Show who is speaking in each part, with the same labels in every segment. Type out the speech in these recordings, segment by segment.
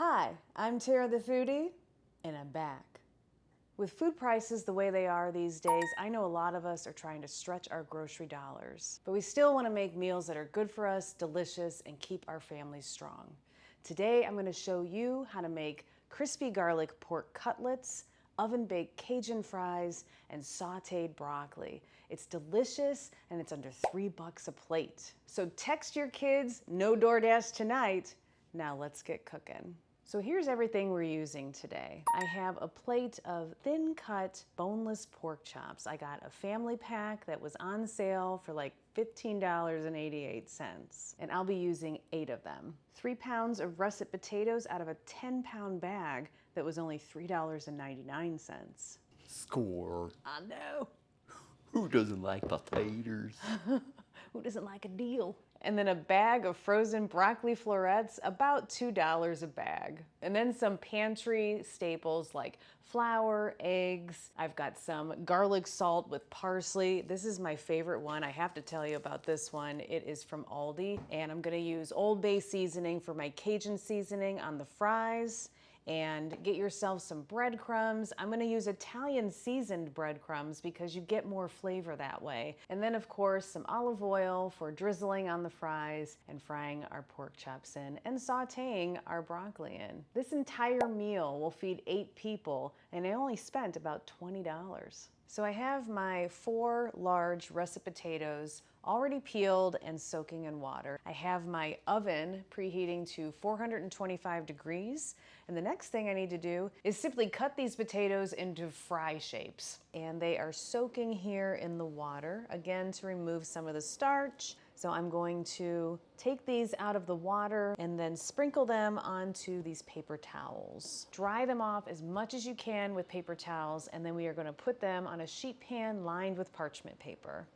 Speaker 1: Hi, I'm Tara the Foodie, and I'm back. With food prices the way they are these days, I know a lot of us are trying to stretch our grocery dollars, but we still want to make meals that are good for us, delicious, and keep our families strong. Today, I'm going to show you how to make crispy garlic pork cutlets, oven-baked Cajun fries, and sauteed broccoli. It's delicious, and it's under $3 a plate. So text your kids, no DoorDash tonight. Now let's get cooking. So here's everything we're using today. I have a plate of thin-cut boneless pork chops. I got a family pack that was on sale for like $15.88, and I'll be using 8 of them. 3 pounds of russet potatoes out of a 10-pound bag that was only $3.99.
Speaker 2: Score.
Speaker 1: I know.
Speaker 2: Who doesn't like potatoes?
Speaker 1: Who doesn't like a deal? And then a bag of frozen broccoli florets, about $2 a bag. And then some pantry staples like flour, eggs. I've got some garlic salt with parsley. This is my favorite one. I have to tell you about this one. It is from Aldi, and I'm gonna use Old Bay seasoning for my Cajun seasoning on the fries. And get yourself some breadcrumbs. I'm gonna use Italian seasoned breadcrumbs because you get more flavor that way. And then of course, some olive oil for drizzling on the fries and frying our pork chops in and sauteing our broccoli in. This entire meal will feed 8 people, and I only spent about $20. So I have my 4 large russet potatoes already peeled and soaking in water. I have my oven preheating to 425 degrees. And the next thing I need to do is simply cut these potatoes into fry shapes. And they are soaking here in the water, again, to remove some of the starch. So I'm going to take these out of the water and then sprinkle them onto these paper towels. Dry them off as much as you can with paper towels, and then we are going to put them on a sheet pan lined with parchment paper.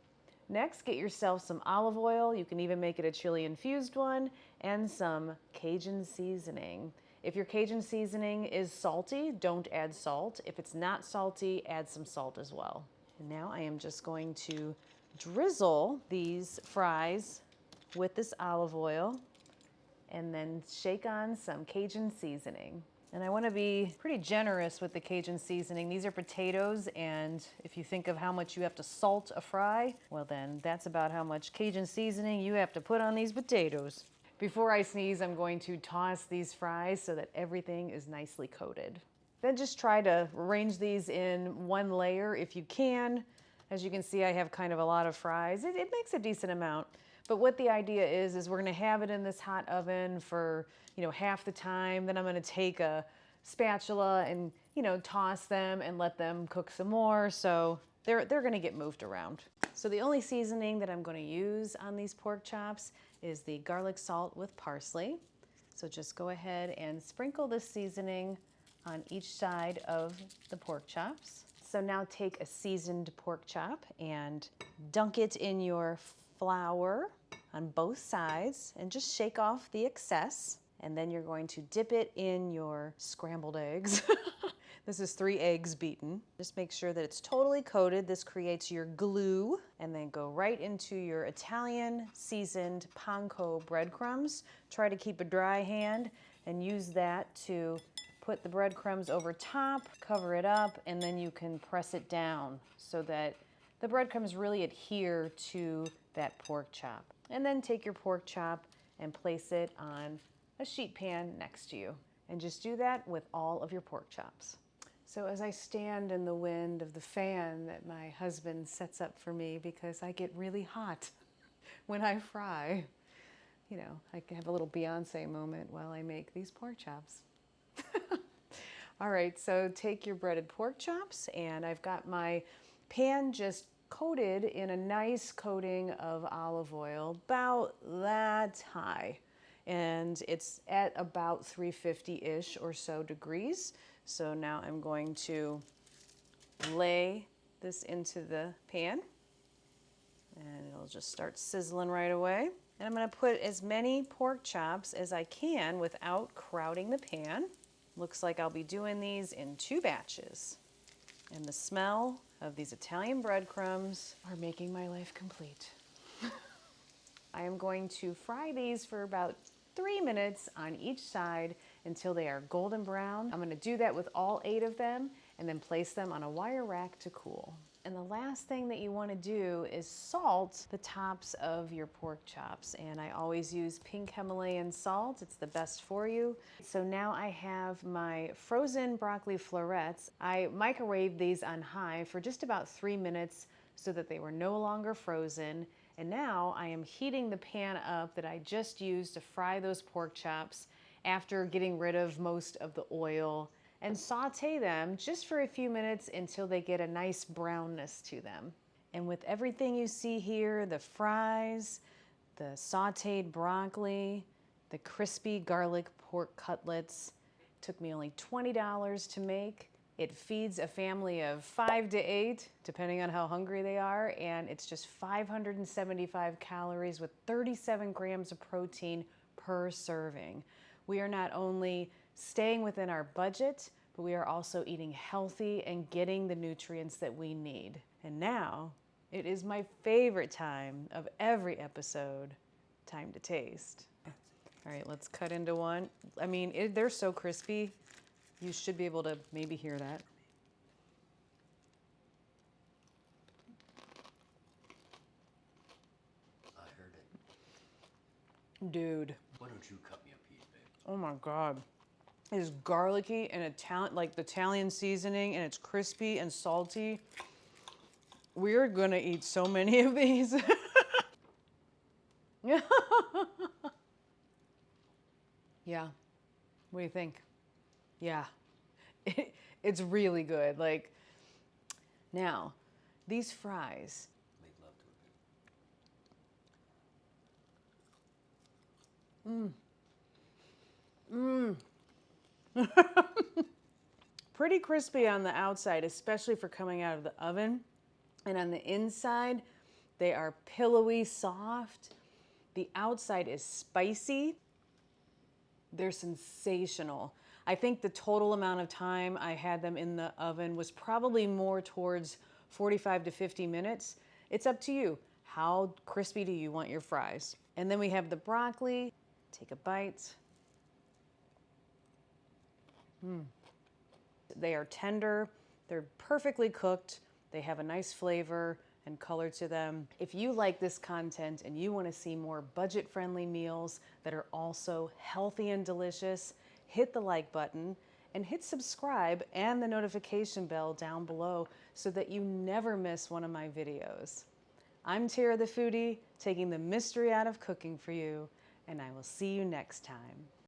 Speaker 1: Next, get yourself some olive oil. You can even make it a chili infused one, and some Cajun seasoning. If your Cajun seasoning is salty, don't add salt. If it's not salty, add some salt as well. And now I am just going to drizzle these fries with this olive oil and then shake on some Cajun seasoning. And I want to be pretty generous with the Cajun seasoning. These are potatoes, and if you think of how much you have to salt a fry, well then that's about how much Cajun seasoning you have to put on these potatoes. Before I sneeze, I'm going to toss these fries so that everything is nicely coated. Then just try to arrange these in one layer if you can. As you can see, I have kind of a lot of fries. It makes a decent amount. But what the idea is we're gonna have it in this hot oven for, half the time. Then I'm gonna take a spatula and, toss them and let them cook some more. So they're gonna get moved around. So the only seasoning that I'm gonna use on these pork chops is the garlic salt with parsley. So just go ahead and sprinkle this seasoning on each side of the pork chops. So now take a seasoned pork chop and dunk it in your flour on both sides and just shake off the excess. And then you're going to dip it in your scrambled eggs. This is 3 eggs beaten. Just make sure that it's totally coated. This creates your glue. And then go right into your Italian seasoned panko breadcrumbs. Try to keep a dry hand and use that to put the breadcrumbs over top, cover it up, and then you can press it down so that the breadcrumbs really adhere to that pork chop. And then take your pork chop and place it on a sheet pan next to you. And just do that with all of your pork chops. So as I stand in the wind of the fan that my husband sets up for me because I get really hot when I fry, I can have a little Beyonce moment while I make these pork chops. All right, so take your breaded pork chops, and I've got my pan just coated in a nice coating of olive oil, about that high. And it's at about 350-ish or so degrees. So now I'm going to lay this into the pan, and it'll just start sizzling right away. And I'm gonna put as many pork chops as I can without crowding the pan. Looks like I'll be doing these in 2 batches. And the smell of these Italian breadcrumbs are making my life complete. I am going to fry these for about 3 minutes on each side until they are golden brown. I'm gonna do that with all 8 of them and then place them on a wire rack to cool. And the last thing that you want to do is salt the tops of your pork chops. And I always use pink Himalayan salt. It's the best for you. So now I have my frozen broccoli florets. I microwaved these on high for just about 3 minutes so that they were no longer frozen. And now I am heating the pan up that I just used to fry those pork chops after getting rid of most of the oil, and saute them just for a few minutes until they get a nice brownness to them. And with everything you see here, the fries, the sauteed broccoli, the crispy garlic pork cutlets, took me only $20 to make. It feeds a family of 5 to 8, depending on how hungry they are, and it's just 575 calories with 37 grams of protein per serving. We are not only staying within our budget, but we are also eating healthy and getting the nutrients that we need. And now, it is my favorite time of every episode, time to taste. All right, let's cut into one. I mean, they're so crispy, you should be able to maybe hear that.
Speaker 2: I heard it.
Speaker 1: Dude.
Speaker 2: Why don't you cut me a piece, babe?
Speaker 1: Oh my God. It is garlicky and like the Italian seasoning, and it's crispy and salty. We're gonna eat so many of these. Yeah. What do you think? Yeah. It's really good. Like, now, these fries.
Speaker 2: Make love to it.
Speaker 1: Pretty crispy on the outside, especially for coming out of the oven. And on the inside, they are pillowy soft. The outside is spicy. They're sensational. I think the total amount of time I had them in the oven was probably more towards 45 to 50 minutes. It's up to you. How crispy do you want your fries? And then we have the broccoli. Take a bite. They are tender, they're perfectly cooked, they have a nice flavor and color to them. If you like this content and you want to see more budget-friendly meals that are also healthy and delicious, hit the like button and hit subscribe and the notification bell down below so that you never miss one of my videos. I'm Tara the Foodie, taking the mystery out of cooking for you, and I will see you next time.